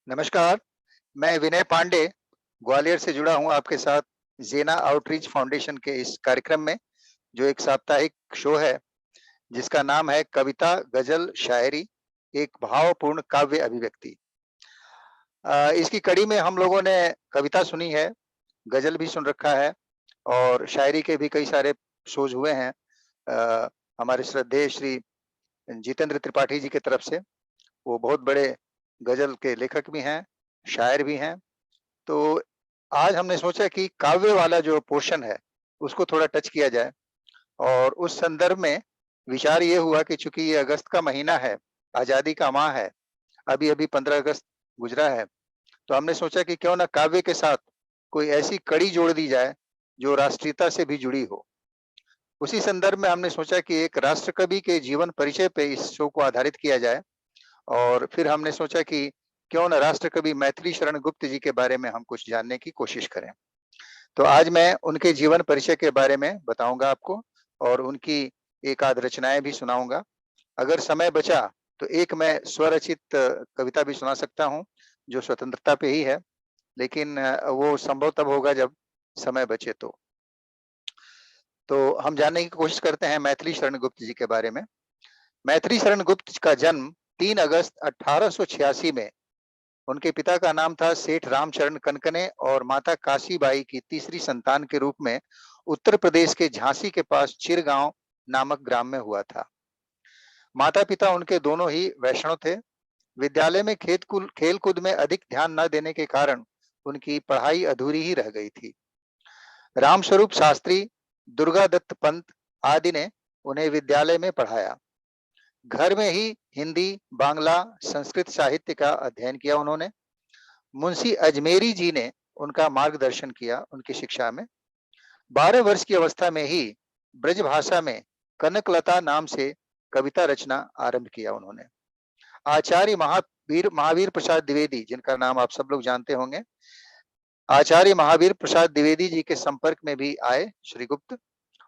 नमस्कार, मैं विनय पांडे, ग्वालियर से जुड़ा हूँ आपके साथ ज़ेना आउटरीच फाउंडेशन के इस कार्यक्रम में, जो एक साप्ताहिक शो है, जिसका नाम है कविता, गज़ल, शायरी, एक भावपूर्ण काव्य अभिव्यक्ति। इसकी कड़ी में हम लोगों ने कविता सुनी है, गज़ल भी सुन रखा है और शायरी के भी कई सारे शोज़ हुए हैं। अ, हमारे श्रद्धेय श्री जितेंद्र त्रिपाठी जी की तरफ से, वो बहुत बड़े गज़ल के लेखक भी हैं, शायर भी हैं। तो आज हमने सोचा कि काव्य वाला जो पोर्शन है, उसको थोड़ा टच किया जाए और उस संदर्भ में विचार ये हुआ कि चूँकि ये अगस्त का महीना है, आज़ादी का माह है, अभी-अभी 15 अगस्त गुज़रा है, तो हमने सोचा कि क्यों ना काव्य के साथ कोई ऐसी कड़ी जोड़ दी जाए, जो राष्ट्रीयता से भी जुड़ी हो। उसी संदर्भ में हमने सोचा कि एक राष्ट्रकवि के जीवन परिचय पे इस शो को आधारित किया जाए और फिर हमने सोचा कि क्यों ना राष्ट्रकवि मैथिली शरण गुप्त जी के बारे में हम कुछ जानने की कोशिश करें। तो आज मैं उनके जीवन परिचय के बारे में बताऊँगा आपको और उनकी एक आध रचनाएँ भी सुनाऊँगा। अगर समय बचा तो एक मैं स्वरचित कविता भी सुना सकता हूँ, जो स्वतंत्रता पे ही है, लेकिन वो संभव तब होगा जब समय बचे तो। तो हम जानने की कोशिश करते हैं मैथिली शरण गुप्त जी के बारे में। मैथिली शरण गुप्त का जन्म 3 अगस्त 1886 में उनके पिता का नाम था सेठ रामचरण कनकने और माता काशीबाई की तीसरी संतान के रूप में उत्तर प्रदेश के झांसी के पास चिरगांव नामक ग्राम में हुआ था। माता-पिता उनके दोनों ही वैष्णव थे। विद्यालय में खेल-कूद में अधिक ध्यान न देने के कारण उनकी पढ़ाई अधूरी ही रह गई थी। रामस्वरूप शास्त्री, दुर्गादत्त पंत आदि ने उन्हें विद्यालय में पढ़ाया। घर में ही हिंदी, बांग्ला, संस्कृत साहित्य का अध्ययन किया उन्होंने। मुंशी अजमेरी जी ने उनका मार्गदर्शन किया उनकी शिक्षा में। 12 वर्ष की अवस्था में ही ब्रज भाषा में कनकलता नाम से कविता रचना आरंभ किया उन्होंने। आचार्य महावीर महावीर प्रसाद द्विवेदी, जिनका नाम आप सब लोग जानते होंगे, आचार्य महावीर प्रसाद द्विवेदी जी के संपर्क में भी आए श्री गुप्त।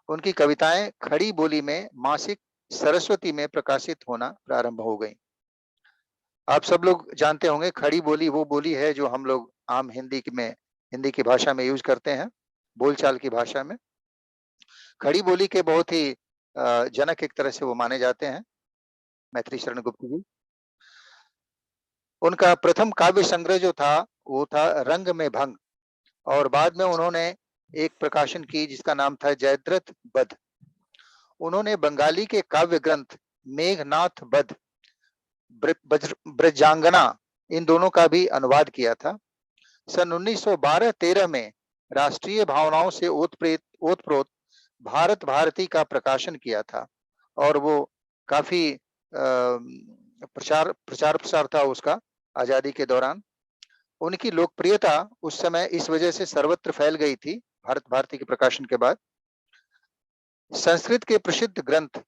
उनकी कविताएं खड़ी बोली में मासिक सरस्वती में प्रकाशित होना प्रारंभ हो गई। आप सब लोग जानते होंगे, खड़ी बोली वो बोली है जो हम लोग आम हिंदी की भाषा में यूज करते हैं, बोलचाल की भाषा में। खड़ी बोली के बहुत ही जनक एक तरह से वो माने जाते हैं, मैथिली शरण गुप्त जी। उनका प्रथम काव्य संग्रह जो था, वो था रंग में भंग और बाद में उन्होंने एक प्रकाशन की जिसका नाम था जयद्रथ बध। उन्होंने बंगाली के काव्य ग्रंथ मेघनाथ बध, ब्रजांगना, इन दोनों का भी अनुवाद किया था। सन 1912-13 में राष्ट्रीय भावनाओं से ओतप्रोत भारत भारती का प्रकाशन किया था और वो काफी प्रचार प्रचार प्रसार था उसका आजादी के दौरान। उनकी लोकप्रियता उस समय इस वजह से सर्वत्र फैल गई थी, भारत भारती के प्रकाशन के बाद। संस्कृत के प्रसिद्ध ग्रंथ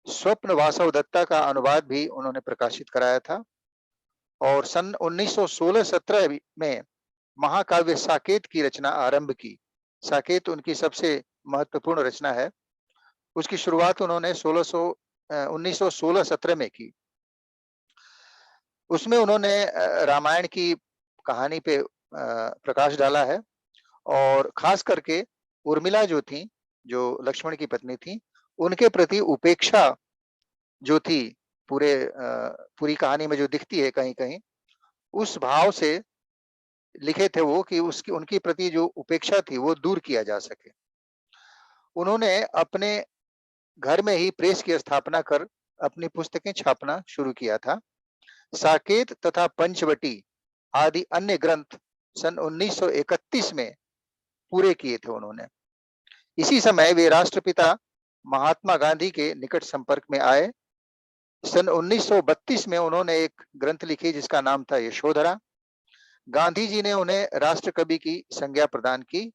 स्वप्न वासव दत्ता का अनुवाद भी उन्होंने प्रकाशित कराया था और सन 1916-17 में महाकाव्य साकेत की रचना आरंभ की। साकेत उनकी सबसे महत्वपूर्ण रचना है। उसकी शुरुआत उन्होंने 1916-17 में की। उसमें उन्होंने रामायण की कहानी पे प्रकाश डाला है और खास करके उर्मिला जो थी, जो लक्ष्मण की पत्नी थी, उनके प्रति उपेक्षा जो थी पूरी कहानी में जो दिखती है कहीं-कहीं, उस भाव से लिखे थे वो कि उसकी उनके प्रति जो उपेक्षा थी वो दूर किया जा सके। उन्होंने अपने घर में ही प्रेस की स्थापना कर अपनी पुस्तकें छापना शुरू किया था। साकेत तथा पंचवटी आदि अन्य ग्रंथ सन 1931 में पूरे किए थे उन्होंने। इसी समय वे राष्ट्रपिता महात्मा गांधी के निकट संपर्क में आए। सन 1932 में उन्होंने एक ग्रंथ लिखी जिसका नाम था यशोधरा। गांधी जी ने उन्हें राष्ट्र कवि की संज्ञा प्रदान की।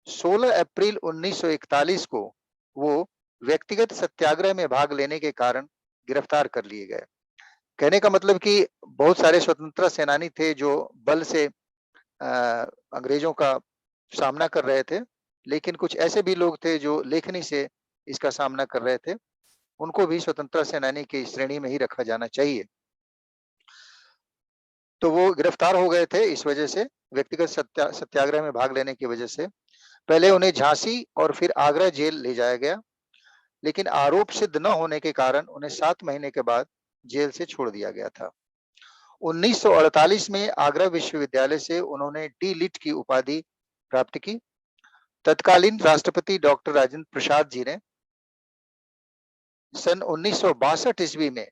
16 अप्रैल 1941 को वो व्यक्तिगत सत्याग्रह में भाग लेने के कारण गिरफ्तार कर लिए गए। कहने का मतलब कि बहुत सारे स्वतंत्रता सेनानी थे जो बल से अंग्रेजों का सामना कर रहे थे, लेकिन कुछ ऐसे भी लोग थे जो लेखनी से इसका सामना कर रहे थे। उनको भी स्वतंत्रता सेनानी की श्रेणी में ही रखा जाना चाहिए। तो वो गिरफ्तार हो गए थे इस वजह से, व्यक्तिगत सत्याग्रह में भाग लेने की वजह से। पहले उन्हें झांसी और फिर आगरा जेल ले जाया गया, लेकिन आरोप सिद्ध न होने के कारण उन्हें 7 महीने के बाद जेल से छोड़ दिया गया था। 1948 में आगरा विश्वविद्यालय से उन्होंने डी लिट की उपाधि प्राप्त की। तत्कालीन राष्ट्रपति डॉक्टर राजेंद्र प्रसाद जी ने सन 1962 ईस्वी में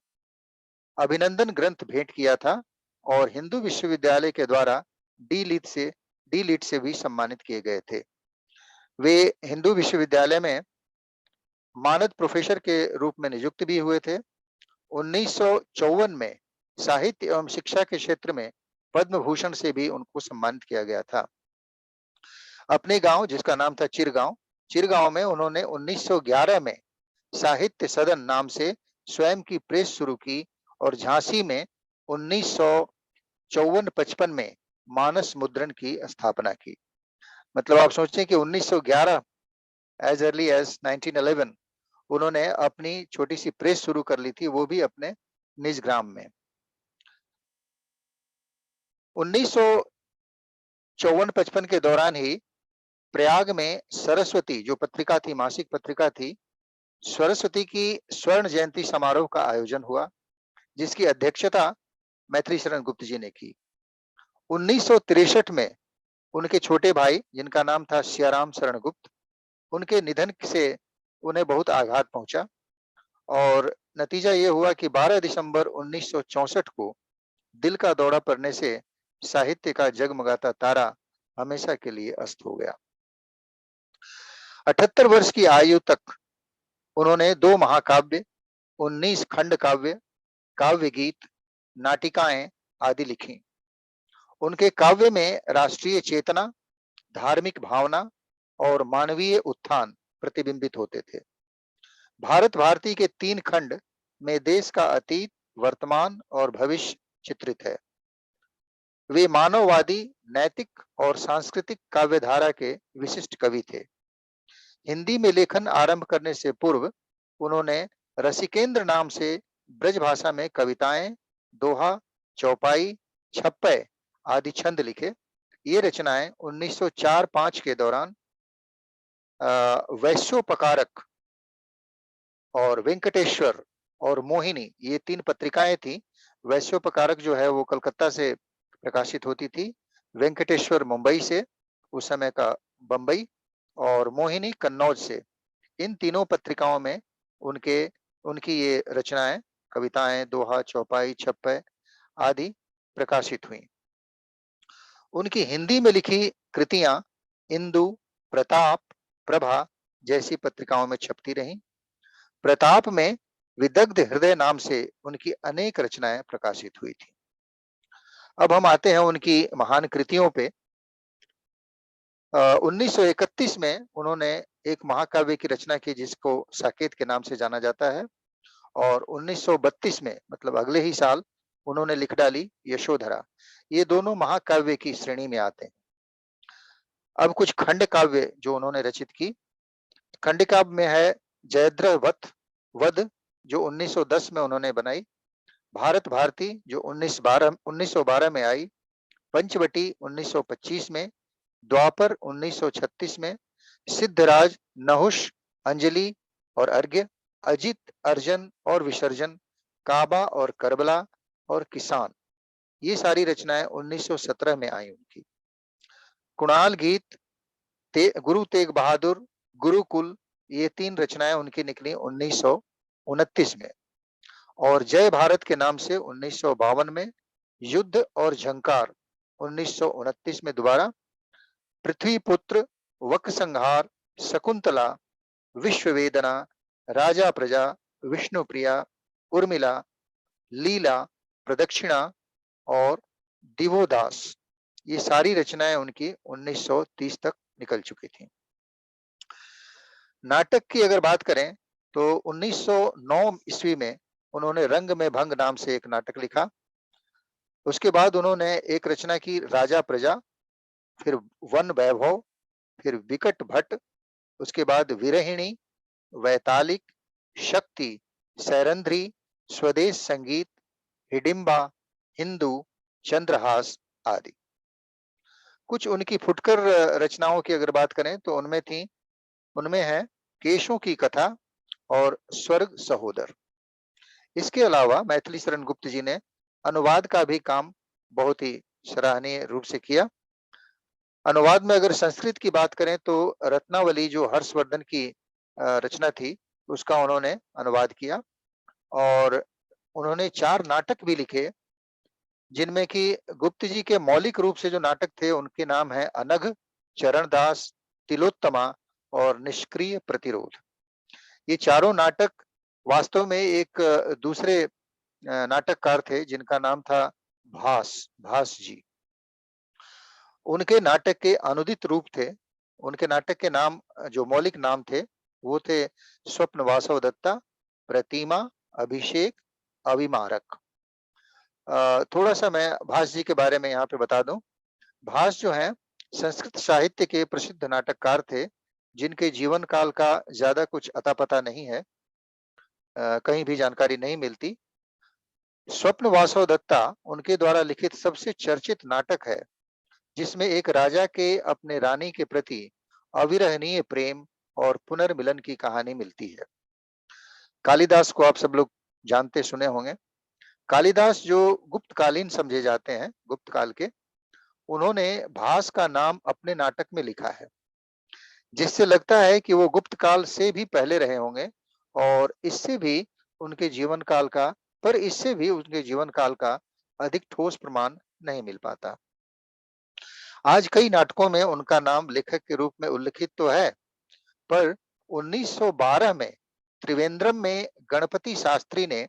अभिनंदन ग्रंथ भेंट किया था और हिंदू विश्वविद्यालय के द्वारा डी लिट से डी लिट से भी सम्मानित किए गए थे। वे हिंदू विश्वविद्यालय में मानद प्रोफेसर के रूप में नियुक्त भी हुए थे। 1954 में साहित्य एवं शिक्षा के क्षेत्र में पद्म भूषण से भी उनको सम्मानित किया गया था। अपने गांव, जिसका नाम था चिरगांव, चिरगांव में उन्होंने 1911 में साहित्य सदन नाम से स्वयं की प्रेस शुरू की और झांसी में 1954-55 में मानस मुद्रण की स्थापना की। मतलब आप सोचें कि 1911 एज अर्ली एज 1911 उन्होंने अपनी छोटी सी प्रेस शुरू कर ली थी, वो भी अपने निज ग्राम में। 1954-55 के दौरान ही प्रयाग में सरस्वती, जो पत्रिका थी, मासिक पत्रिका थी, सरस्वती की स्वर्ण जयंती समारोह का आयोजन हुआ, जिसकी अध्यक्षता मैथिली शरण गुप्त जी ने की। 1963 में उनके छोटे भाई, जिनका नाम था सियाराम शरण गुप्त, उनके निधन से उन्हें बहुत आघात पहुंचा और नतीजा ये हुआ कि 12 दिसंबर 1964 को दिल का दौरा पड़ने से साहित्य का जगमगाता तारा हमेशा के लिए अस्त हो गया। 78 वर्ष की आयु तक उन्होंने 2 महाकाव्य, 19 खंड काव्य, काव्य गीत, नाटिकाएं आदि लिखी। उनके काव्य में राष्ट्रीय चेतना, धार्मिक भावना और मानवीय उत्थान प्रतिबिंबित होते थे। भारत भारती के 3 खंड में देश का अतीत, वर्तमान और भविष्य चित्रित है। वे मानववादी, नैतिक और सांस्कृतिक काव्यधारा के विशिष्ट कवि थे। हिंदी में लेखन आरंभ करने से पूर्व उन्होंने रसिकेंद्र नाम से ब्रज भाषा में कविताएं, दोहा, चौपाई, छप्पय आदि छंद लिखे। ये रचनाएं 1904-5 के दौरान वैश्योपकारक और वेंकटेश्वर और मोहिनी, ये 3 पत्रिकाएं थी। वैश्योपकारक जो है वो कलकत्ता से प्रकाशित होती थी, वेंकटेश्वर मुंबई से, उस समय का बंबई, और मोहिनी कन्नौज से। इन तीनों पत्रिकाओं में उनके उनकी ये रचनाएं, कविताएं, दोहा, चौपाई, छप्पय आदि प्रकाशित हुई। उनकी हिंदी में लिखी कृतियां इंदु, प्रताप, प्रभा जैसी पत्रिकाओं में छपती रहीं। प्रताप में विदग्ध हृदय नाम से उनकी अनेक रचनाएं प्रकाशित हुई थी। अब हम आते हैं उनकी महान कृतियों पे। 1931 में उन्होंने एक महाकाव्य की रचना की, जिसको साकेत के नाम से जाना जाता है, और 1932 में, मतलब अगले ही साल, उन्होंने लिख डाली यशोधरा। ये दोनों महाकाव्य की श्रेणी में आते हैं। अब कुछ खंड काव्य जो उन्होंने रचित की। खंड काव्य में है जयद्रथ वध, जो 1910 में उन्होंने बनाई। भारत भारती, जो 1912 में आई। पंचवटी 1925 में। द्वापर 1936 में। सिद्धराज, नहुष, अंजलि और अर्घ्य, अजित, अर्जन और विसर्जन, काबा और करबला और किसान, ये सारी रचनाएं 1917 में आई उनकी। कुणाल गीत, गुरु तेग बहादुर, गुरुकुल, ये 3 रचनाएं उनकी निकली 1929 में। और जय भारत के नाम से 1952 में। युद्ध और झंकार 1929 में दोबारा। पृथ्वी पुत्र, वक संहार, शकुंतला, विश्व वेदना, राजा प्रजा, विष्णु प्रिया, उर्मिला, लीला, प्रदक्षिणा और दिवोदास, ये सारी रचनाएं उनकी 1930 तक निकल चुकी थी। नाटक की अगर बात करें तो 1909 ईस्वी में उन्होंने रंग में भंग नाम से एक नाटक लिखा। उसके बाद उन्होंने एक रचना की राजा प्रजा, फिर वन वैभव, फिर विकट भट्ट, उसके बाद विरहिणी, वैतालिक, शक्ति, सैरंध्री, स्वदेश संगीत, हिडिंबा, हिंदू, चंद्रहास आदि। कुछ उनकी फुटकर रचनाओं की अगर बात करें तो उनमें है केशों की कथा और स्वर्ग सहोदर। इसके अलावा मैथिली शरण गुप्त जी ने अनुवाद का भी काम बहुत ही सराहनीय रूप से किया। अनुवाद में अगर संस्कृत की बात करें तो रत्नावली जो हर्षवर्धन की रचना थी, उसका उन्होंने अनुवाद किया और उन्होंने 4 नाटक भी लिखे, जिनमें कि गुप्त जी के मौलिक रूप से जो नाटक थे उनके नाम है अनघ, चरणदास, तिलोत्तमा और निष्क्रिय प्रतिरोध। ये चारों नाटक वास्तव में एक दूसरे नाटककार थे जिनका नाम था भास जी। उनके नाटक के अनुदित रूप थे। उनके नाटक के नाम जो मौलिक नाम थे, वो थे स्वप्न वासव दत्ता, प्रतिमा, अभिषेक, अविमारक। थोड़ा-सा मैं भास जी के बारे में यहाँ पे बता दूँ। भास जो हैं, संस्कृत साहित्य के प्रसिद्ध नाटककार थे, जिनके जीवन काल का ज़्यादा कुछ अता-पता नहीं है। कहीं भी जानकारी नहीं मिलती। स्वप्न वासव दत्ता उनके द्वारा लिखित सबसे चर्चित नाटक है, जिसमें एक राजा के अपने रानी के प्रति अविरहनीय प्रेम और पुनर्मिलन की कहानी मिलती है। कालिदास को आप सब लोग जानते सुने होंगे। कालिदास जो गुप्तकालीन समझे जाते हैं, गुप्त काल के, उन्होंने भास का नाम अपने नाटक में लिखा है, जिससे लगता है कि वो गुप्त काल से भी पहले रहे होंगे और इससे भी उनके जीवन काल का अधिक ठोस प्रमाण नहीं मिल पाता। आज कई नाटकों में उनका नाम लेखक के रूप में उल्लिखित तो है, पर 1912 में त्रिवेंद्रम में गणपति शास्त्री ने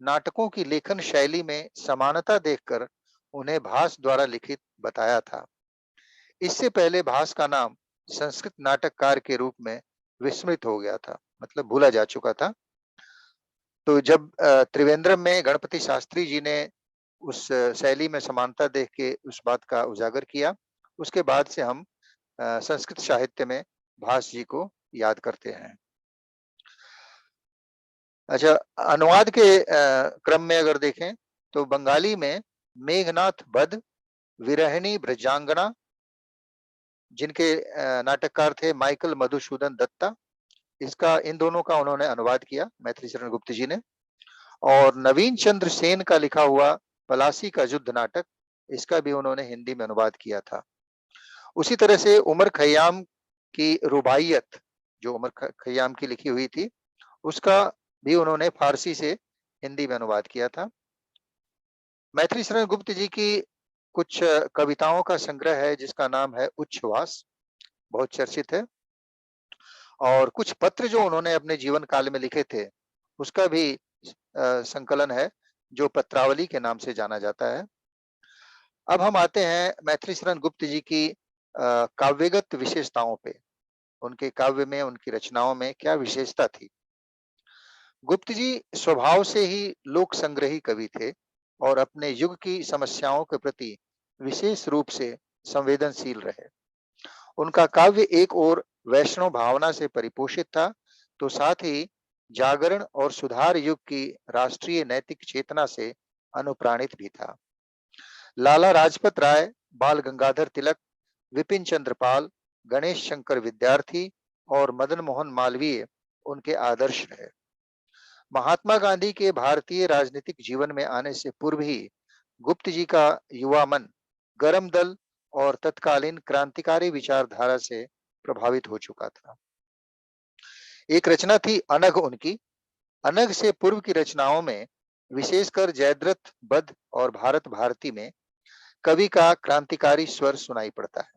नाटकों की लेखन शैली में समानता देखकर उन्हें भास द्वारा लिखित बताया था। इससे पहले भास का नाम संस्कृत नाटककार के रूप में विस्मृत हो गया था, मतलब भूला जा चुका था। तो जब त्रिवेंद्रम में गणपति शास्त्री जी ने उस शैली में समानता देख के उस बात का उजागर किया, उसके बाद से हम संस्कृत साहित्य में भास जी को याद करते हैं। अच्छा, अनुवाद के क्रम में अगर देखें तो बंगाली में मेघनाथ बध, विरहिणी ब्रजांगना, जिनके नाटककार थे माइकल मधुसूदन दत्ता, इसका इन दोनों का उन्होंने अनुवाद किया मैथिली शरण गुप्त जी ने। और नवीन चंद्र सेन का लिखा हुआ पलासी का युद्ध नाटक, इसका भी उन्होंने हिंदी में अनुवाद किया था। उसी तरह से उमर खयाम की रुबाइयत, जो उमर खयाम की लिखी हुई थी, उसका भी उन्होंने फारसी से हिंदी में अनुवाद किया था। मैथिली शरण गुप्त जी की कुछ कविताओं का संग्रह है जिसका नाम है उच्छ्वास, बहुत चर्चित है। और कुछ पत्र जो उन्होंने अपने जीवन काल में लिखे थे, उसका भी संकलन है जो पत्रावली के नाम से जाना जाता है। अब हम आते हैं मैथिली शरण गुप्त जी की काव्यगत विशेषताओं पे। उनके काव्य में, उनकी रचनाओं में क्या विशेषता थी? गुप्त जी स्वभाव से ही लोक संग्रही कवि थे और अपने युग की समस्याओं के प्रति विशेष रूप से संवेदनशील रहे। उनका काव्य एक ओर वैष्णव भावना से परिपोषित था, तो साथ ही जागरण और सुधार युग की राष्ट्रीय नैतिक चेतना से अनुप्राणित भी था। लाला लाजपत राय, बाल गंगाधर तिलक, विपिन चंद्र पाल, गणेश शंकर विद्यार्थी और मदन मोहन मालवीय उनके आदर्श रहे। महात्मा गांधी के भारतीय राजनीतिक जीवन में आने से पूर्व ही गुप्त जी का युवा मन गरम दल और तत्कालीन क्रांतिकारी विचारधारा से प्रभावित हो चुका था। एक रचना थी अनघ उनकी। अनघ से पूर्व की रचनाओं में विशेषकर जयद्रथ बध और भारत भारती में कवि का क्रांतिकारी स्वर सुनाई पड़ता है।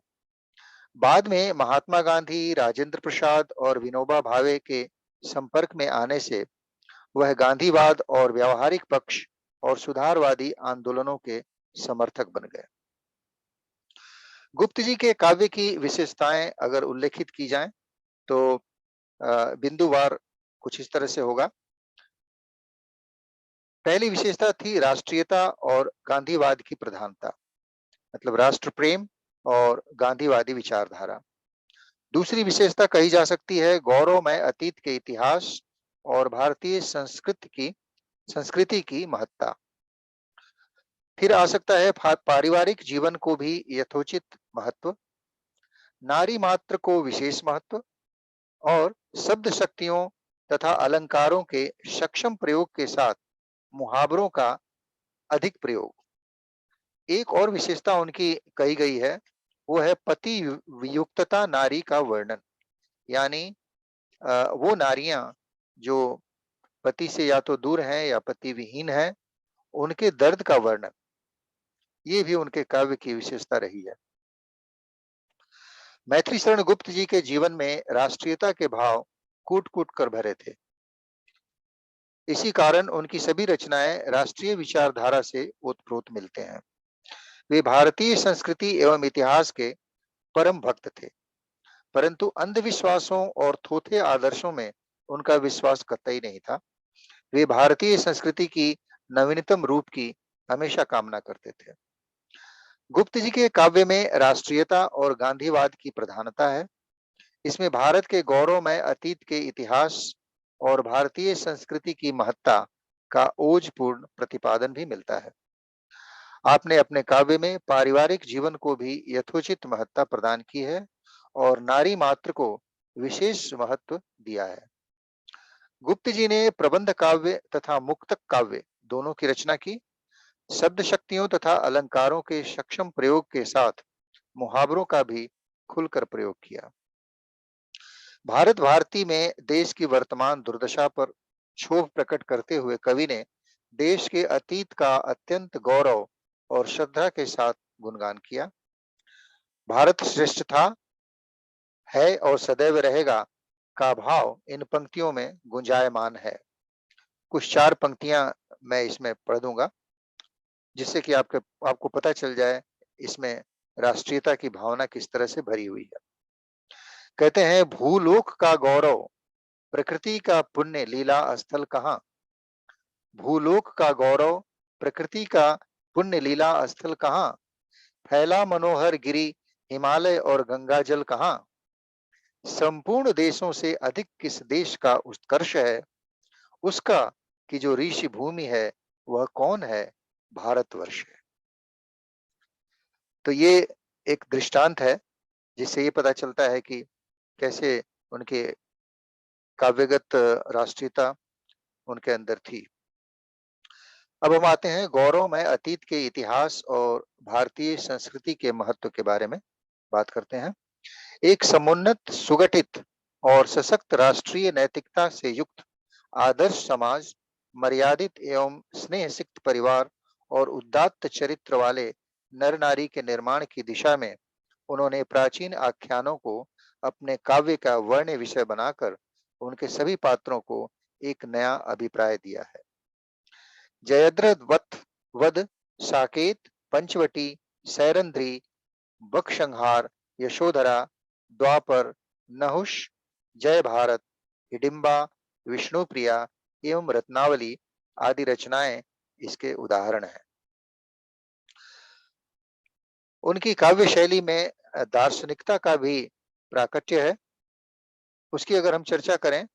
बाद में महात्मा गांधी, राजेंद्र प्रसाद और विनोबा भावे के संपर्क में आने से वह गांधीवाद और व्यावहारिक पक्ष और सुधारवादी आंदोलनों के समर्थक बन गए। गुप्त जी के काव्य की विशेषताएं अगर उल्लेखित की जाएं तो बिंदुवार कुछ इस तरह से होगा। पहली विशेषता थी राष्ट्रीयता और गांधीवाद की प्रधानता, मतलब राष्ट्र प्रेम और गांधीवादी विचारधारा। दूसरी विशेषता कही जा सकती है गौरवमय अतीत के इतिहास और भारतीय संस्कृति की महत्ता। फिर आ सकता है पारिवारिक जीवन को भी यथोचित महत्व, नारी मात्र को विशेष महत्व और शब्द शक्तियों तथा अलंकारों के सक्षम प्रयोग के साथ मुहावरों का अधिक प्रयोग। एक और विशेषता उनकी कही गई है, वो है पति वियुक्तता नारी का वर्णन। यानी वो नारियां जो पति से या तो दूर हैं या पति विहीन हैं, उनके दर्द का वर्णन, ये भी उनके काव्य की विशेषता रही है। मैथिली शरण गुप्त जी के जीवन में राष्ट्रीयता के भाव कूट कूट कर भरे थे। इसी कारण उनकी सभी रचनाएं राष्ट्रीय विचारधारा से ओतप्रोत मिलते हैं। वे भारतीय संस्कृति एवं इतिहास के परम भक्त थे, परंतु अंधविश्वासों और थोथे आदर्शों में उनका विश्वास कतई नहीं था। वे भारतीय संस्कृति की नवीनतम रूप की हमेशा कामना करते थे। गुप्त जी के काव्य में राष्ट्रीयता और गांधीवाद की प्रधानता है। इसमें भारत के गौरवमय अतीत के इतिहास और भारतीय संस्कृति की महत्ता का ओजपूर्ण प्रतिपादन भी मिलता है। आपने अपने काव्य में पारिवारिक जीवन को भी यथोचित महत्ता प्रदान की है और नारी मात्र को विशेष महत्व दिया है। गुप्त जी ने प्रबंध काव्य तथा मुक्तक काव्य दोनों की रचना की। शब्द शक्तियों तथा अलंकारों के सक्षम प्रयोग के साथ मुहावरों का भी खुलकर प्रयोग किया। भारत भारती में देश की वर्तमान दुर्दशा पर क्षोभ प्रकट करते हुए कवि ने देश के अतीत का अत्यंत गौरव और श्रद्धा के साथ गुणगान किया। भारत श्रेष्ठ था, है और सदैव रहेगा का भाव इन पंक्तियों में गुंजायमान है। कुछ 4 पंक्तियां मैं इसमें पढ़ दूंगा, जिससे कि आपको पता चल जाए इसमें राष्ट्रीयता की भावना किस तरह से भरी हुई है। कहते हैं, भूलोक का गौरव, प्रकृति का पुण्य लीला स्थल कहाँ। भूलोक का गौरव, प्रकृति का पुण्य लीला स्थल कहाँ। फैला मनोहर गिरी, हिमालय और गंगा जल कहाँ। संपूर्ण देशों से अधिक किस देश का उत्कर्ष है, उसका कि जो ऋषि भूमि है वह कौन है, भारतवर्ष है। तो ये एक दृष्टांत है, जिससे ये पता चलता है कि कैसे उनके काव्यगत राष्ट्रीयता उनके अंदर थी। अब हम आते हैं गौरवमय अतीत के इतिहास और भारतीय संस्कृति के महत्व के बारे में बात करते हैं। एक समुन्नत, सुगठित और सशक्त राष्ट्रीय नैतिकता से युक्त आदर्श समाज, मर्यादित एवं स्नेह सिक्त परिवार और उदात्त चरित्र वाले नर नारी के निर्माण की दिशा में उन्होंने प्राचीन आख्यानों को अपने काव्य का वर्ण विषय बनाकर उनके सभी पात्रों को एक नया अभिप्राय दिया है। जयद्रथ वध, साकेत, पंचवटी, सैरंध्री, बकसंहार, यशोधरा, द्वापर, नहुष, जय भारत, हिडिंबा, विष्णुप्रिया एवं रत्नावली आदि रचनाएं इसके उदाहरण हैं। उनकी काव्य शैली में दार्शनिकता का भी प्राकट्य है। उसकी अगर हम चर्चा करें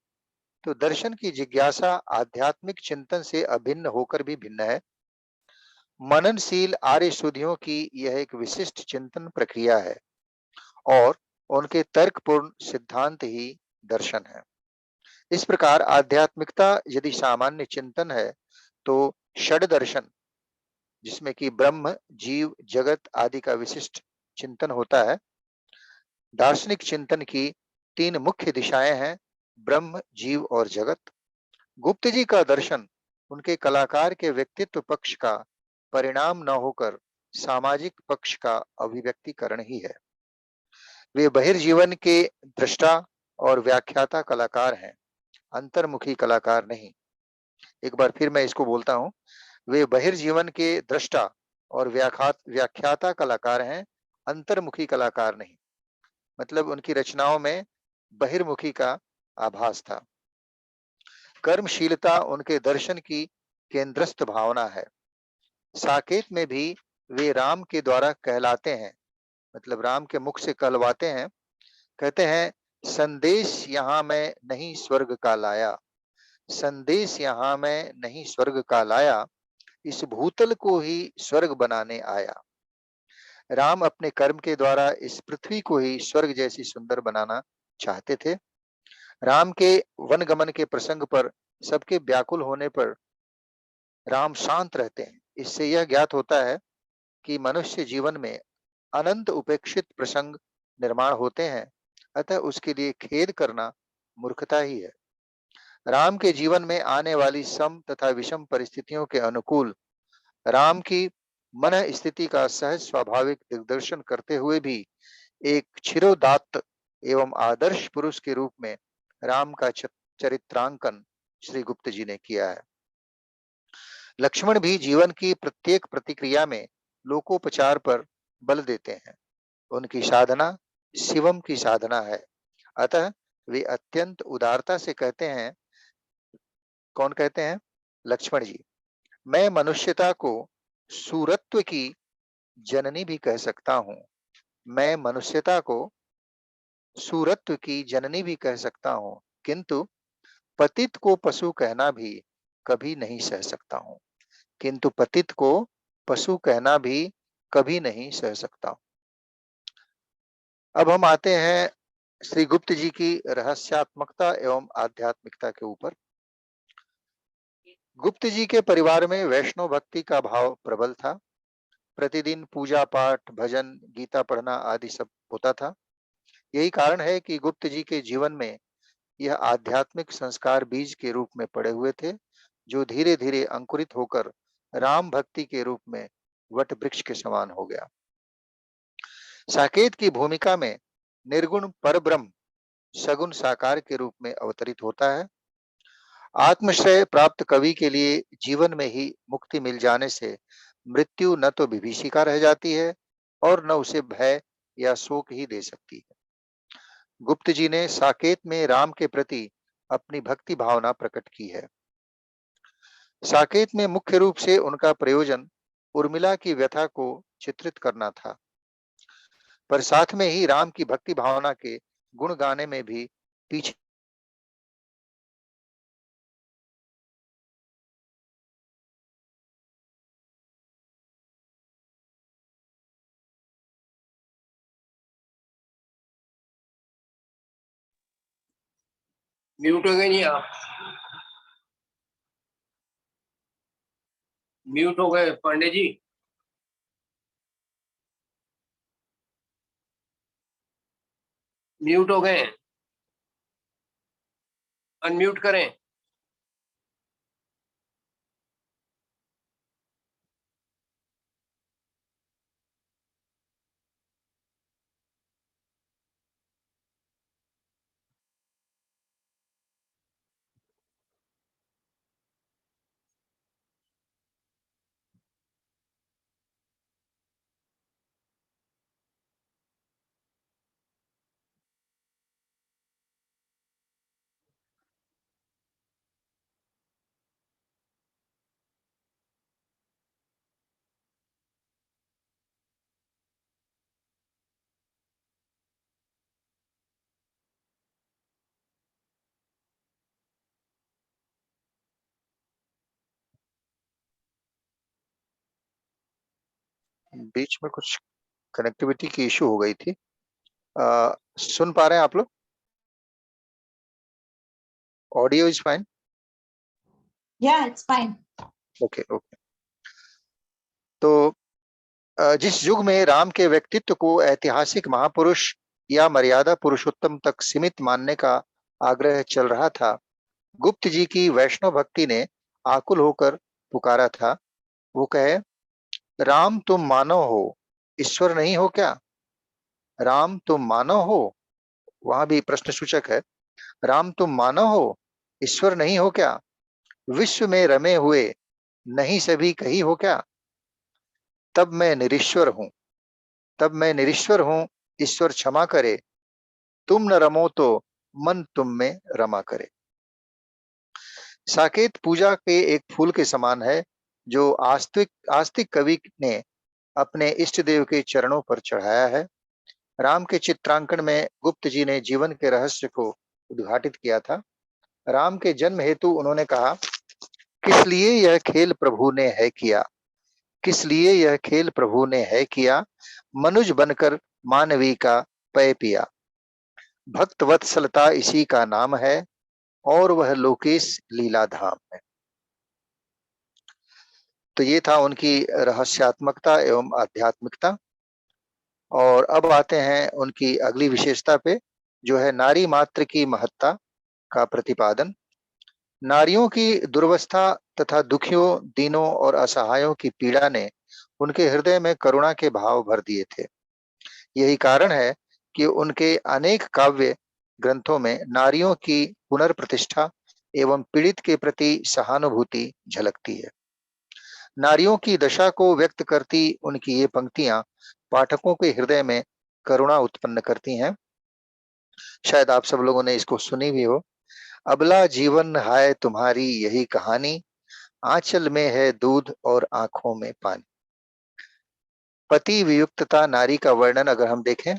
तो दर्शन की जिज्ञासा आध्यात्मिक चिंतन से अभिन्न होकर भी भिन्न है। मननशील आर्य शुद्धियों की यह एक विशिष्ट चिंतन प्रक्रिया है और उनके तर्कपूर्ण सिद्धांत ही दर्शन है। इस प्रकार आध्यात्मिकता यदि सामान्य चिंतन है, तो षड दर्शन, जिसमें कि ब्रह्म, जीव, जगत आदि का विशिष्ट चिंतन होता है। दार्शनिक चिंतन की 3 मुख्य दिशाएं हैं, ब्रह्म, जीव और जगत। गुप्त जी का दर्शन उनके कलाकार के व्यक्तित्व पक्ष का परिणाम न होकर सामाजिक पक्ष का अभिव्यक्तिकरण ही है। वे बहिर्जीवन के दृष्टा और व्याख्याता कलाकार हैं, अंतर्मुखी कलाकार नहीं। एक बार फिर मैं इसको बोलता हूँ, वे बहिर्जीवन के दृष्टा और व्याख्याता कलाकार हैं, अंतर्मुखी कलाकार नहीं। मतलब उनकी रचनाओं में बहिर्मुखी का आभास था। कर्मशीलता उनके दर्शन की केंद्रस्थ भावना है। साकेत में भी वे राम के द्वारा कहलाते हैं, मतलब राम के मुख से कहलवाते हैं। कहते हैं, संदेश यहाँ मैं नहीं स्वर्ग का लाया, संदेश यहाँ मैं नहीं स्वर्ग का लाया, इस भूतल को ही स्वर्ग बनाने आया। राम अपने कर्म के द्वारा इस पृथ्वी को ही स्वर्ग जैसी सुंदर बनाना चाहते थे। राम के वनगमन के प्रसंग पर सबके व्याकुल होने पर राम शांत रहते हैं। इससे यह ज्ञात होता है कि मनुष्य जीवन में अनंत उपेक्षित प्रसंग निर्माण होते हैं, अतः उसके लिए खेद करना मूर्खता ही है। राम के जीवन में आने वाली सम तथा विषम परिस्थितियों के अनुकूल राम की मन स्थिति का सहज स्वाभाविक दिग्दर्शन करते हुए भी एक क्षीरोदात्त एवं आदर्श पुरुष के रूप में राम का चरित्रांकन श्री गुप्त जी ने किया है। लक्ष्मण भी जीवन की प्रत्येक प्रतिक्रिया में लोकोपचार पर बल देते हैं। उनकी साधना शिवम की साधना है। अतः वे अत्यंत उदारता से कहते हैं, कौन कहते हैं? लक्ष्मण जी, मैं मनुष्यता को सूरत्व की जननी भी कह सकता हूँ। मैं मनुष्यता को सूरत्व की जननी भी कह सकता हूँ, किंतु पतित को पशु कहना भी कभी नहीं सह सकता हूँ। किंतु पतित को पशु कहना भी कभी नहीं सह सकता। अब हम आते हैं श्री गुप्त जी की रहस्यात्मकता एवं आध्यात्मिकता के ऊपर। गुप्त जी के परिवार में वैष्णव भक्ति का भाव प्रबल था। प्रतिदिन पूजा पाठ, भजन, गीता पढ़ना आदि सब होता था। यही कारण है कि गुप्त जी के जीवन में यह आध्यात्मिक संस्कार बीज के रूप में पड़े हुए थे, जो धीरे धीरे अंकुरित होकर राम भक्ति के रूप में वट वृक्ष के समान हो गया। साकेत की भूमिका में निर्गुण परब्रह्म सगुण साकार के रूप में अवतरित होता है। आत्मश्रय प्राप्त कवि के लिए जीवन में ही मुक्ति मिल जाने से मृत्यु न तो विभीषिका रह जाती है और न उसे भय या शोक ही दे सकती है। गुप्त जी ने साकेत में राम के प्रति अपनी भक्ति भावना प्रकट की है। साकेत में मुख्य रूप से उनका प्रयोजन उर्मिला की व्यथा को चित्रित करना था, पर साथ में ही राम की भक्ति भावना के गुण गाने में भी पीछे म्यूट हो गए नहीं आप? म्यूट हो गए पांडे जी। म्यूट हो गए, अनम्यूट करें। बीच में कुछ कनेक्टिविटी की इश्यू हो गई थी। सुन पा रहे हैं आप लोग? Audio is fine? Yeah, it's fine. Okay okay. तो जिस युग में राम के व्यक्तित्व को ऐतिहासिक महापुरुष या मर्यादा पुरुषोत्तम तक सीमित मानने का आग्रह चल रहा था, गुप्त जी की वैष्णव भक्ति ने आकुल होकर पुकारा था। वो कहे, राम तुम मानव हो, ईश्वर नहीं हो क्या? राम तुम मानव हो, वहां भी प्रश्न सूचक है। राम तुम मानव हो, ईश्वर नहीं हो क्या? विश्व में रमे हुए नहीं सभी कही हो क्या? तब मैं निरीश्वर हूं, तब मैं निरीश्वर हूं, ईश्वर क्षमा करे। तुम न रमो तो मन तुम में रमा करे। साकेत पूजा के एक फूल के समान है, जो आस्तिक आस्तिक कवि ने अपने इष्ट देव के चरणों पर चढ़ाया है। राम के चित्रांकन में गुप्त जी ने जीवन के रहस्य को उद्घाटित किया था। राम के जन्म हेतु उन्होंने कहा, किस लिए यह खेल प्रभु ने है किया, किस लिए यह खेल प्रभु ने है किया, मनुज बनकर मानवी का पय पिया। भक्त वत्सलता इसी का नाम है, और वह लोकेश लीला धाम है। तो ये था उनकी रहस्यात्मकता एवं आध्यात्मिकता। और अब आते हैं उनकी अगली विशेषता पे, जो है नारी मात्र की महत्ता का प्रतिपादन। नारियों की दुर्वस्था तथा दुखियों, दीनों और असहायों की पीड़ा ने उनके हृदय में करुणा के भाव भर दिए थे। यही कारण है कि उनके अनेक काव्य ग्रंथों में नारियों की पुनर्प्रतिष्ठा एवं पीड़ित के प्रति सहानुभूति झलकती है। नारियों की दशा को व्यक्त करती उनकी ये पंक्तियां पाठकों के हृदय में करुणा उत्पन्न करती हैं। शायद आप सब लोगों ने इसको सुनी भी हो। अबला जीवन हाय तुम्हारी यही कहानी, आंचल में है दूध और आंखों में पानी। पति वियुक्तता नारी का वर्णन अगर हम देखें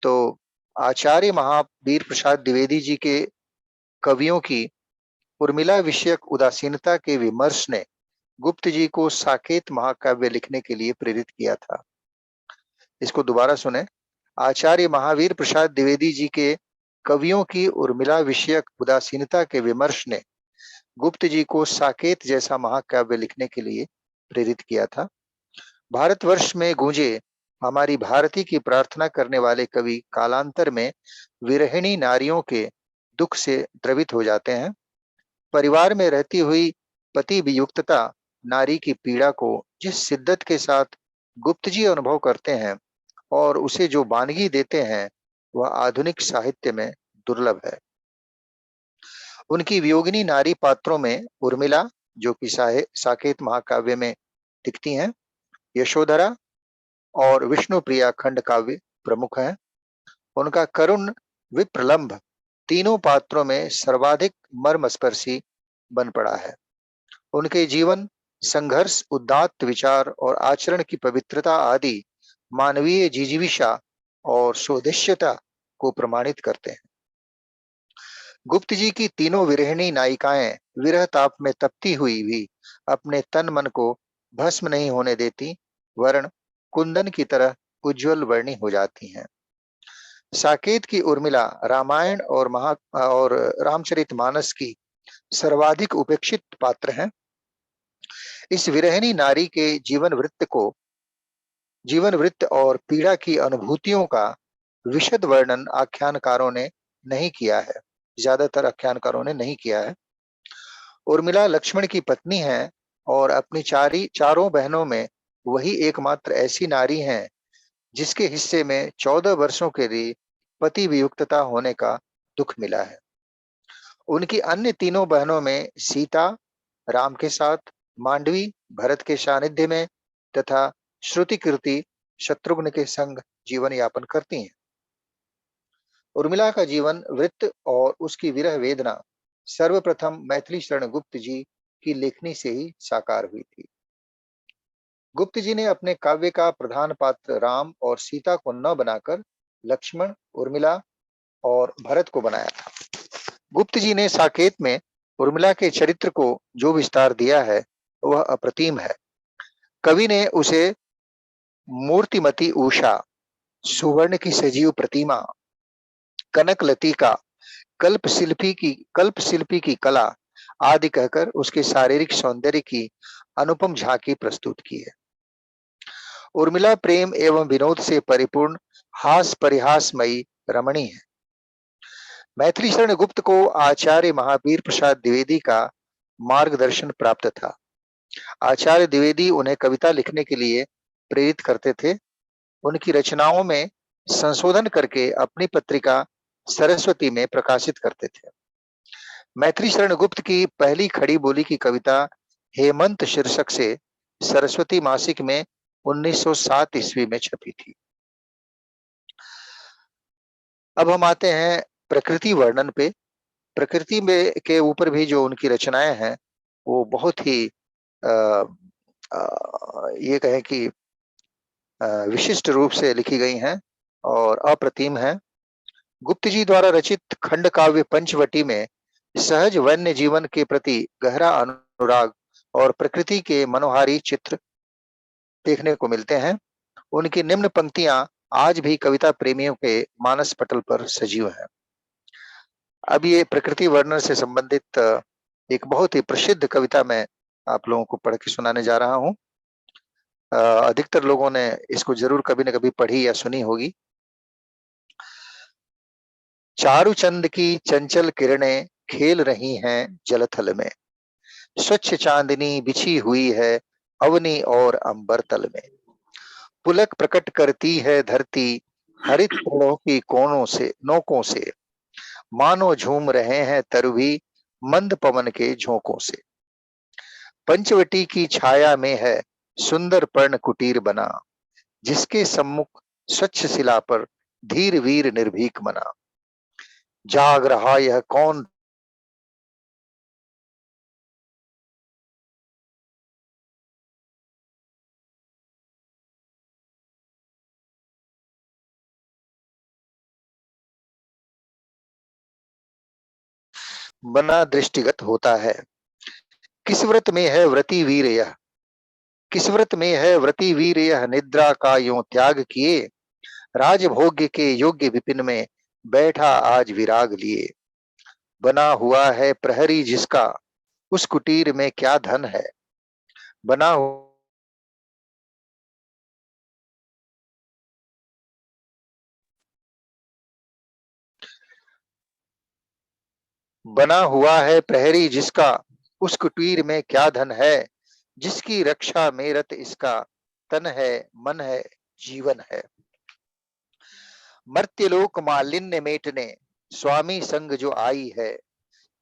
तो आचार्य महावीर प्रसाद द्विवेदी जी के कवियों की उर्मिला विषयक उदासीनता के विमर्श ने गुप्त जी को साकेत महाकाव्य लिखने के लिए प्रेरित किया था। इसको दोबारा सुने। आचार्य महावीर प्रसाद द्विवेदी जी के कवियों की उर्मिला विषयक उदासीनता के विमर्श ने गुप्त जी को साकेत जैसा महाकाव्य लिखने के लिए प्रेरित किया था। भारतवर्ष में गूंजे हमारी भारती की प्रार्थना करने वाले कवि कालांतर में विरहिणी नारियों के दुख से द्रवित हो जाते हैं। परिवार में रहती हुई पति वियुक्तता नारी की पीड़ा को जिस शिद्दत के साथ गुप्त जी अनुभव करते हैं और उसे जो वानगी देते हैं, वह आधुनिक साहित्य में दुर्लभ है। उनकी वियोगिनी नारी पात्रों में उर्मिला, जो कि साकेत महाकाव्य में दिखती हैं, यशोधरा और विष्णुप्रिया खंड काव्य प्रमुख हैं। उनका करुण विप्रलंभ तीनों पात्रों में सर्वाधिक मर्मस्पर्शी बन पड़ा है। उनके जीवन, संघर्ष, उदात्त विचार और आचरण की पवित्रता आदि मानवीय जिजीविषा और सौदेश्यता को प्रमाणित करते हैं। गुप्त जी की तीनों विरहिणी नायिकाएं विरह ताप में तपती हुई भी अपने तन मन को भस्म नहीं होने देती, वर्ण कुंदन की तरह उज्जवल वर्णी हो जाती हैं। साकेत की उर्मिला रामायण और रामचरितमानस की सर्वाधिक उपेक्षित पात्र हैं। इस विरहिणी नारी के जीवन वृत्त और पीड़ा की अनुभूतियों का विशद वर्णन आख्यानकारों ने नहीं किया है, ज्यादातर आख्यानकारों ने नहीं किया है। उर्मिला लक्ष्मण की पत्नी है और अपनी चारों बहनों में वही एकमात्र ऐसी नारी हैं जिसके हिस्से में 14 वर्षों के लिए पति वियुक्तता होने का दुख मिला है। उनकी अन्य तीनों बहनों में सीता राम के साथ, मांडवी भरत के सानिध्य में तथा श्रुतिकीर्ति शत्रुघ्न के संग जीवन यापन करती हैं। उर्मिला का जीवन वृत्त और उसकी विरह वेदना सर्वप्रथम मैथिली शरण गुप्त जी की लेखनी से ही साकार हुई थी। गुप्त जी ने अपने काव्य का प्रधान पात्र राम और सीता को न बनाकर लक्ष्मण, उर्मिला और भरत को बनाया था। गुप्त जी ने साकेत में उर्मिला के चरित्र को जो विस्तार दिया है वह अप्रतिम है। कवि ने उसे मूर्तिमती उषा, सुवर्ण की सजीव प्रतिमा, कनक लतिका, कल्प शिल्पी की कला आदि कहकर उसके शारीरिक सौंदर्य की अनुपम झांकी प्रस्तुत की है। उर्मिला प्रेम एवं विनोद से परिपूर्ण हास परिहासमयी रमणी है। मैथिली शरण गुप्त को आचार्य महावीर प्रसाद द्विवेदी का मार्गदर्शन प्राप्त था। आचार्य द्विवेदी उन्हें कविता लिखने के लिए प्रेरित करते थे। उनकी रचनाओं में संशोधन करके अपनी पत्रिका सरस्वती में प्रकाशित करते थे। मैथिली शरण गुप्त की पहली खड़ी बोली की कविता हेमंत शीर्षक से सरस्वती मासिक में 1907 ईस्वी में छपी थी। अब हम आते हैं प्रकृति वर्णन पे। प्रकृति में के ऊपर भी जो उनकी रचनाएं हैं वो बहुत ही ये कहें कि विशिष्ट रूप से लिखी गई हैं और अप्रतिम हैं। गुप्त जी द्वारा रचित खंड काव्य पंचवटी में सहज वन्य जीवन के प्रति गहरा अनुराग और प्रकृति के मनोहारी चित्र देखने को मिलते हैं। उनकी निम्न पंक्तियां आज भी कविता प्रेमियों के मानस पटल पर सजीव हैं। अब ये प्रकृति वर्णन से संबंधित एक बहुत ही प्रसिद्ध कविता मैं आप लोगों को पढ़ के सुनाने जा रहा हूँ। अधिकतर लोगों ने इसको जरूर कभी न कभी पढ़ी या सुनी होगी। चारु चंद की चंचल किरणें खेल रही हैं जलथल में, स्वच्छ चांदनी बिछी हुई है अवनी और अंबर तल में। पुलक प्रकट करती है धरती हरित तृणों की कोनों से नोकों से, मानो झूम रहे हैं तरवी मंद पवन के झोंकों से। पंचवटी की छाया में है सुंदर पर्ण कुटीर बना, जिसके सम्मुख स्वच्छ शिला पर धीर वीर निर्भीक बना। जाग रहा यह कौन बना दृष्टिगत होता है। किस व्रत में है व्रती वीर यह, किस व्रत में है व्रती वीर यह, निद्रा का यूं त्याग किए, राजभोग्य के योग्य विपिन में बैठा आज विराग लिए। बना हुआ है प्रहरी जिसका उस कुटीर में क्या धन है, बना बना हुआ है प्रहरी जिसका उस कुटीर में क्या धन है, जिसकी रक्षा में रत इसका तन है मन है जीवन है। मर्त्यलोक मालिन्य मेटने स्वामी संग जो आई है,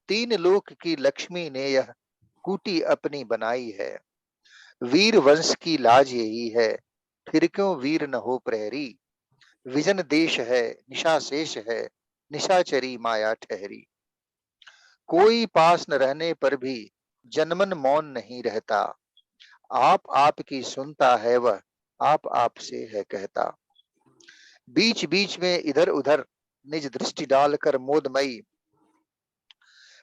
तीन लोक की लक्ष्मी ने यह कूटी अपनी बनाई है। वीर वंश की लाज यही है, फिर क्यों वीर न हो प्रहरी, विजन देश है निशा शेष है, निशाचरी माया ठहरी। कोई पास न रहने पर भी जनमन मौन नहीं रहता, आप की सुनता है वह आप से है कहता। बीच बीच में इधर उधर निज दृष्टि डालकर मोदमयी,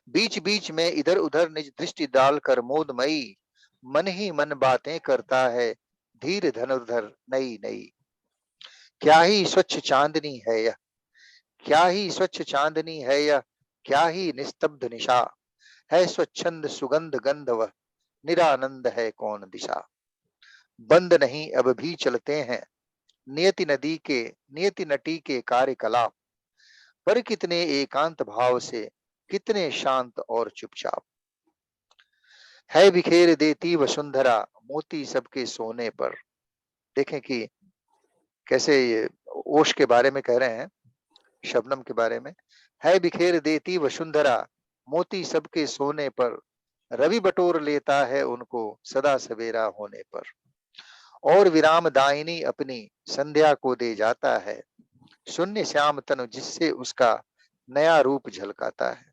बीच बीच में इधर उधर निज दृष्टि डालकर मोदमयी, मन ही मन बातें करता है धीर धनुर्धर नई नई। क्या ही स्वच्छ चांदनी है यह, क्या ही स्वच्छ चांदनी है यह, क्या ही निस्तब्ध निशा है, स्वच्छंद सुगंध गंध वह निरानंद है कौन दिशा। बंद नहीं अब भी चलते हैं नियति नदी के नियति नटी के कार्यकलाप, पर कितने एकांत भाव से कितने शांत और चुपचाप। है बिखेर देती वसुंधरा मोती सबके सोने पर। देखें कि कैसे ये ओश के बारे में कह रहे हैं, शबनम के बारे में। है बिखेर देती वसुंधरा मोती सबके सोने पर, रवि बटोर लेता है उनको सदा सवेरा होने पर। और विराम दायिनी अपनी संध्या को दे जाता है, शून्य श्याम तनु जिससे उसका नया रूप झलकाता है।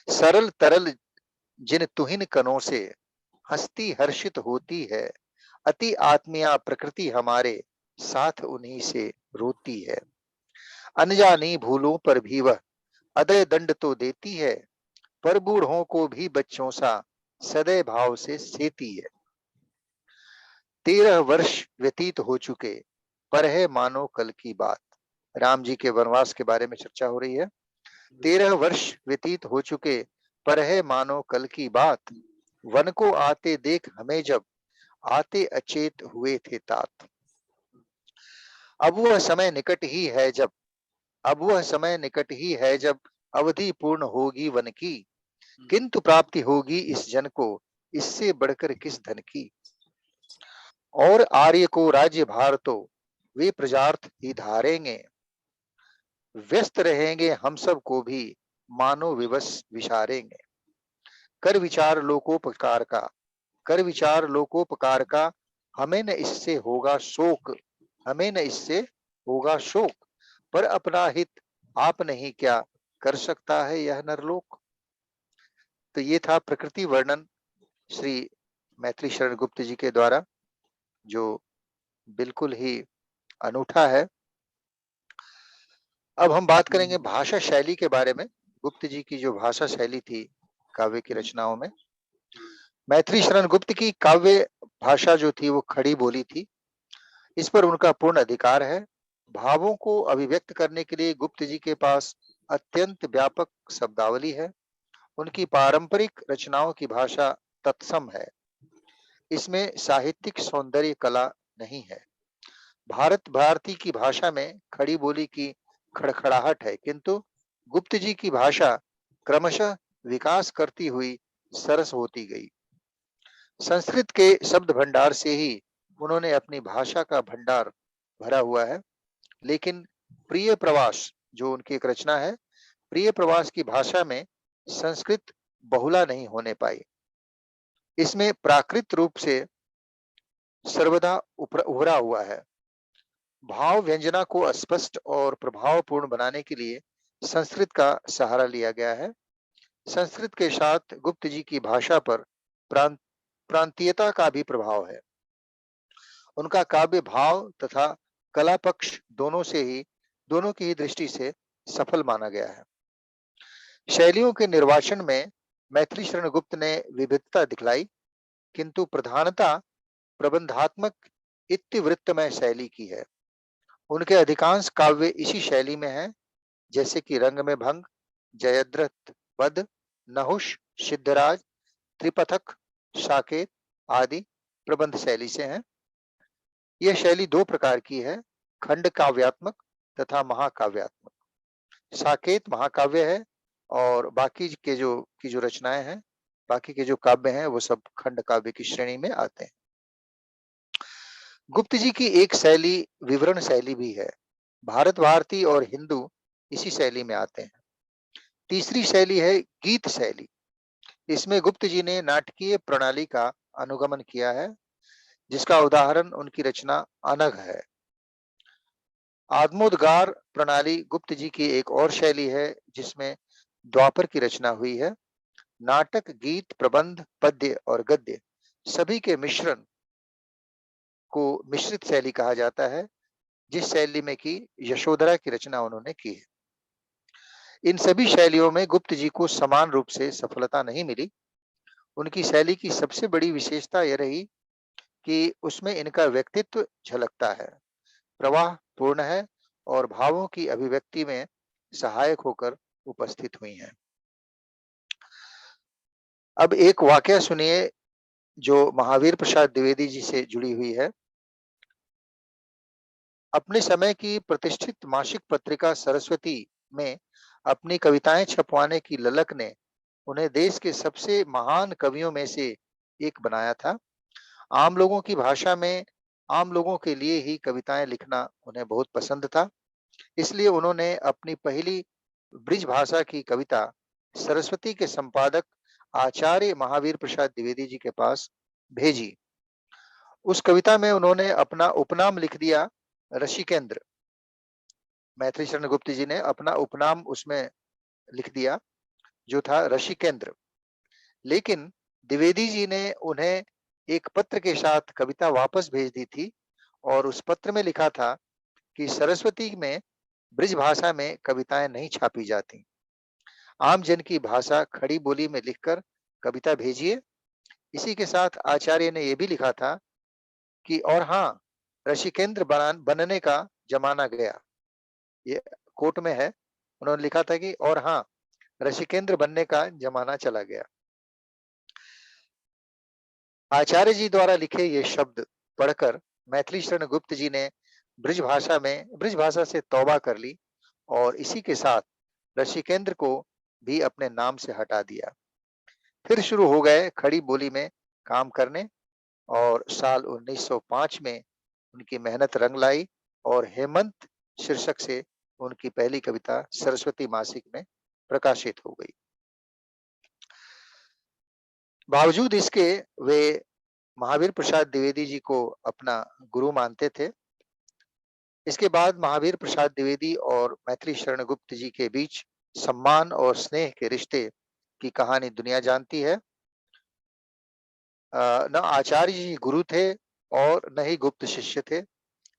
सरल तरल जिन तुहिन कनों से हस्ती हर्षित होती है, अति आत्मीया प्रकृति हमारे साथ उन्हीं से रोती है। अनजानी भूलों पर भी वह अदय दंड तो देती है, पर बूढ़ों को भी बच्चों सा सदैव भाव से सेती है। 13 वर्ष व्यतीत हो चुके पर है मानो कल की बात। राम जी के वनवास के बारे में चर्चा हो रही है। 13 वर्ष व्यतीत हो चुके पर है मानो कल की बात, वन को आते देख हमें जब आते अचेत हुए थे तात। अब वह समय निकट ही है जब अब वह समय निकट ही है जब अवधि पूर्ण होगी वन की, किंतु प्राप्ति होगी इस जन को इससे बढ़कर किस धन की। और आर्य को राज्य भार तो वे प्रजार्थ ही धारेंगे, व्यस्त रहेंगे हम सब को भी मानो विवश विचारेंगे। कर विचार लोकोपकार का, कर विचार लोकोपकार का, हमें न इससे होगा शोक, हमें न इससे होगा शोक, पर अपना हित आप नहीं क्या कर सकता है यह नरलोक। तो ये था प्रकृति वर्णन श्री मैथिली शरण गुप्त जी के द्वारा, जो बिल्कुल ही अनूठा है। अब हम बात करेंगे भाषा शैली के बारे में। गुप्त जी की जो भाषा शैली थी काव्य की रचनाओं में, मैथिली शरण गुप्त की काव्य भाषा जो थी वो खड़ी बोली थी। इस पर उनका पूर्ण अधिकार है। भावों को अभिव्यक्त करने के लिए गुप्त जी के पास अत्यंत व्यापक शब्दावली है। उनकी पारंपरिक रचनाओं की भाषा तत्सम है। इसमें साहित्यिक सौंदर्य कला नहीं है। भारत भारती की भाषा में खड़ी बोली की खड़खड़ाहट है, किंतु गुप्त जी की भाषा क्रमशः विकास करती हुई सरस होती गई। संस्कृत के शब्द भंडार से ही उन्होंने अपनी भाषा का भंडार भरा हुआ है। लेकिन प्रिय प्रवास जो उनकी एक रचना है, प्रिय प्रवास की भाषा में संस्कृत बहुला नहीं होने पाई। इसमें प्राकृत रूप से सर्वदा उभरा हुआ है। भाव व्यंजना को स्पष्ट और प्रभावपूर्ण बनाने के लिए संस्कृत का सहारा लिया गया है। संस्कृत के साथ गुप्त जी की भाषा पर प्रांतीयता का भी प्रभाव है। उनका काव्य भाव तथा कला पक्ष दोनों की ही दृष्टि से सफल माना गया है। शैलियों के निर्वाचन में मैथिली शरण गुप्त ने विविधता दिखलाई, किंतु प्रधानता प्रबंधात्मक इतिवृत्तमय शैली की है। उनके अधिकांश काव्य इसी शैली में हैं, जैसे कि रंग में भंग, जयद्रथ वध, नहुष, सिद्धराज, त्रिपथक, साकेत आदि प्रबंध शैली से हैं। यह शैली दो प्रकार की है, खंड काव्यात्मक तथा महाकाव्यात्मक। साकेत महाकाव्य है और बाकी के जो रचनाएं हैं, बाकी के जो काव्य हैं वो सब खंड काव्य की श्रेणी में आते हैं। गुप्त जी की एक शैली विवरण शैली भी है। भारत भारती और हिंदू इसी शैली में आते हैं। तीसरी शैली है गीत शैली। इसमें गुप्त जी ने नाटकीय प्रणाली का अनुगमन किया है, जिसका उदाहरण उनकी रचना अनघ है। आत्मोद्गार प्रणाली गुप्त जी की एक और शैली है, जिसमें द्वापर की रचना हुई है। नाटक, गीत, प्रबंध, पद्य और गद्य सभी के मिश्रण को मिश्रित शैली कहा जाता है, जिस शैली में की यशोधरा की रचना उन्होंने की है। इन सभी शैलियों में गुप्त जी को समान रूप से सफलता नहीं मिली। उनकी शैली की सबसे बड़ी विशेषता यह रही कि उसमें इनका व्यक्तित्व झलकता है, प्रवाह पूर्ण है और भावों की अभिव्यक्ति में सहायक होकर उपस्थित हुई हैं। अब एक वाकया सुनिए जो महावीर प्रसाद द्विवेदी जी से जुड़ी हुई है। अपने समय की प्रतिष्ठित मासिक पत्रिका सरस्वती में अपनी कविताएं छपवाने की ललक ने उन्हें देश के सबसे महान कवियों में से एक बनाया था। आम लोगों की भाषा में आम लोगों के लिए ही कविताएं लिखना उन्हें बहुत पसंद था। इसलिए उन्होंने अपनी पहली ब्रिज भाषा की कविता सरस्वती के संपादक आचार्य महावीर प्रसाद द्विवेदी जी के पास भेजी। उस कविता में उन्होंने अपना उपनाम लिख दिया ऋषिकेंद्र। मैथिली शरण गुप्त जी ने अपना उपनाम उसमें लिख दिया, जो था ऋषिकेंद्र। लेकिन द्विवेदी जी ने उन्हें एक पत्र के साथ कविता वापस भेज दी थी और उस पत्र में लिखा था कि सरस्वती में ब्रिज भाषा में कविताएं नहीं छापी जाती। आम जन की भाषा खड़ी बोली में लिखकर कविता भेजिए। इसी के साथ आचार्य ने यह भी लिखा था कि और हाँ, ऋषिकेंद्र बनने का जमाना गया। ये कोट में है। उन्होंने लिखा था कि और हाँ, ऋषिकेंद्र बनने का जमाना चला गया। आचार्य जी द्वारा लिखे ये शब्द पढ़कर मैथिली शरण गुप्त जी ने ब्रिज भाषा से तौबा कर ली और इसी के साथ ऋषिकेंद्र को भी अपने नाम से हटा दिया। फिर शुरू हो गए खड़ी बोली में काम करने और साल 1905 में उनकी मेहनत रंग लाई और हेमंत शीर्षक से उनकी पहली कविता सरस्वती मासिक में प्रकाशित हो गई। बावजूद इसके वे महावीर प्रसाद द्विवेदी जी को अपना गुरु मानते थे। इसके बाद महावीर प्रसाद द्विवेदी और मैथिली शरण गुप्त जी के बीच सम्मान और स्नेह के रिश्ते की कहानी दुनिया जानती है। न आचार्य जी गुरु थे और न ही गुप्त शिष्य थे,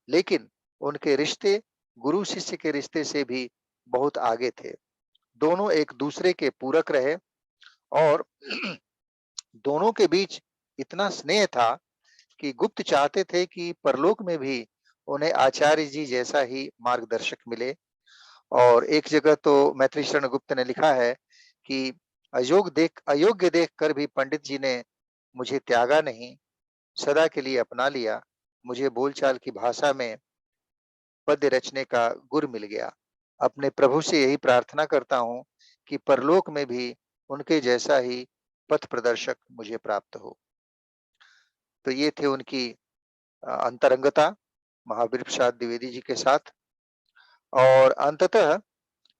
लेकिन उनके रिश्ते गुरु शिष्य के रिश्ते से भी बहुत आगे थे। दोनों एक दूसरे के पूरक रहे और दोनों के बीच इतना स्नेह था कि गुप्त चाहते थे कि परलोक में भी उन्हें आचार्य जी जैसा ही मार्गदर्शक मिले। और एक जगह तो मैत्री शरण गुप्त ने लिखा है कि अयोग्य देख कर भी पंडित जी ने मुझे त्यागा नहीं, सदा के लिए अपना लिया। मुझे बोलचाल की भाषा में पद्य रचने का गुर मिल गया। अपने प्रभु से यही प्रार्थना करता हूँ कि परलोक में भी उनके जैसा ही पथ प्रदर्शक मुझे प्राप्त हो। तो ये थे उनकी अंतरंगता महावीर प्रसाद द्विवेदी जी के साथ। और अंततः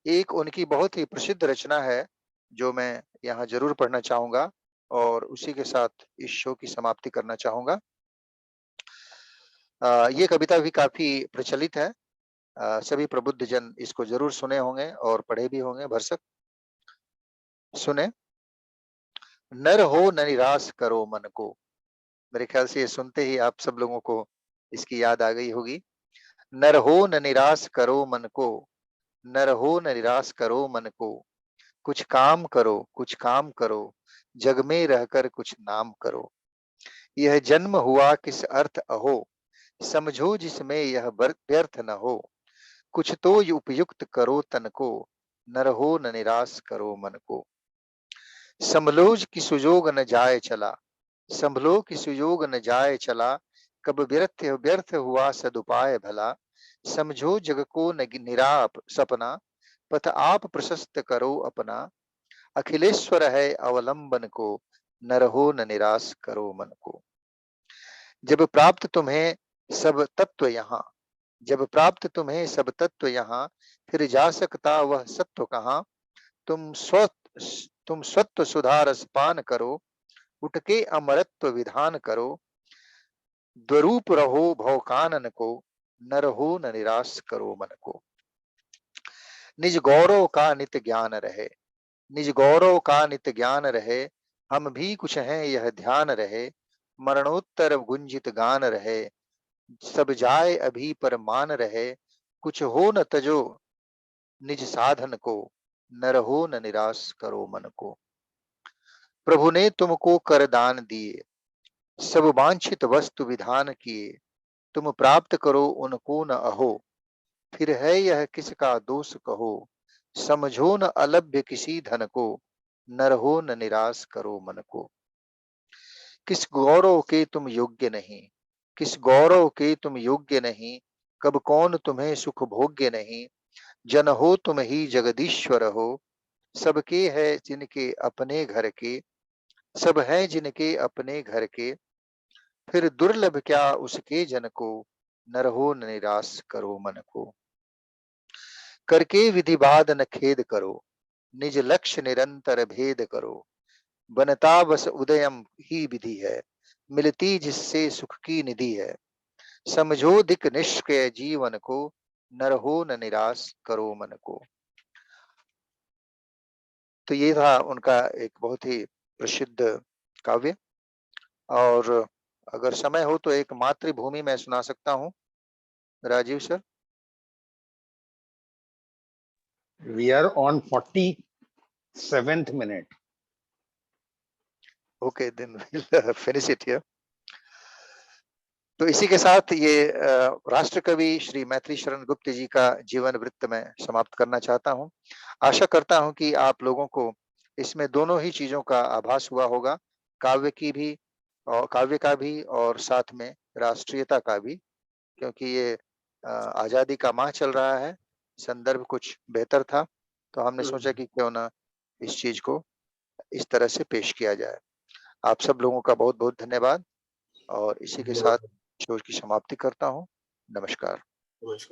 एक उनकी बहुत ही प्रसिद्ध रचना है जो मैं यहाँ जरूर पढ़ना चाहूंगा और उसी के साथ इस शो की समाप्ति करना चाहूंगा। ये कविता भी काफी प्रचलित है। सभी प्रबुद्ध जन इसको जरूर सुने होंगे और पढ़े भी होंगे भरसक। सुने। नर हो न निराश करो मन को। मेरे ख्याल से ये सुनते ही आप सब लोगों को इसकी याद आ गई होगी। नर हो न निराश करो मन को, नर हो न निराश करो मन को, कुछ काम करो, कुछ काम करो, जग में रहकर कुछ नाम करो। यह जन्म हुआ किस अर्थ अहो, समझो जिसमें यह व्यर्थ न हो। कुछ तो उपयुक्त करो तन को, नर हो न निराश करो मन को। संभलोज की सुजोग न जाए चला, संभलो की सुजोग न जाए चला, कब व्यर्थ व्यर्थ हुआ सदुपाय भला। समझो जग को निराप सपना, पथ आप प्रशस्त करो अपना। अखिलेश्वर है अवलंबन को, न रहो न निराश करो मन को। जब प्राप्त तुम्हें सब तत्व यहाँ, जब प्राप्त तुम्हें सब तत्व यहाँ, फिर जा सकता वह सत्व कहाँ। तुम स्व तुम सत्व सुधा रस पान करो, उठ के अमरत्व विधान करो। द्वरूप रहो भवकानन को, न रहो न निराश करो मन को। निज गौरव का नित्य ज्ञान रहे, निज गौरव का नित्य ज्ञान रहे, हम भी कुछ हैं यह ध्यान रहे। मरणोत्तर गुंजित गान रहे, सब जाए अभी पर मान रहे। कुछ हो न तजो निज साधन को, न रहो न निराश करो मन को। प्रभु ने तुमको कर दान दिए, सब वांछित वस्तु विधान किए। तुम प्राप्त करो उनको न अहो, फिर है यह किसका दोष कहो। समझो न अलभ्य किसी धन को, न रहो न निराश करो मन को। किस गौरव के तुम योग्य नहीं, किस गौरव के तुम योग्य नहीं, कब कौन तुम्हें सुख भोग्य नहीं। जन हो तुम ही जगदीश्वर हो, सबके है जिनके अपने घर के, सब हैं जिनके अपने घर के। फिर दुर्लभ क्या उसके जन को, न रहो न निराश करो मन को। करके विधिवाद न खेद करो, निज लक्ष्य निरंतर भेद करो। बनता बस उदयम ही विधि है, मिलती जिससे सुख की निधि है। समझो दिक निष्क्रिय जीवन को, न रहो न निराश करो मन को। तो ये था उनका एक बहुत ही प्रसिद्ध काव्य। और अगर समय हो तो एक मातृभूमि मैं सुना सकता हूँ, Rajiv sir. We are on 47th minute. Okay, then we'll finish it here. तो इसी के साथ ये राष्ट्रकवि श्री मैत्री शरण गुप्त जी का जीवन वृत्त में समाप्त करना चाहता हूँ। आशा करता हूँ कि आप लोगों को इसमें दोनों ही चीजों का आभास हुआ होगा, काव्य की भी और काव्य का भी और साथ में राष्ट्रीयता का भी, क्योंकि ये आजादी का माह चल रहा है, संदर्भ कुछ बेहतर था, तो हमने सोचा कि क्यों ना इस चीज को इस तरह से पेश किया जाए। आप सब लोगों का बहुत बहुत धन्यवाद और इसी के साथ शो की समाप्ति करता हूँ। नमस्कार। नमस्कार।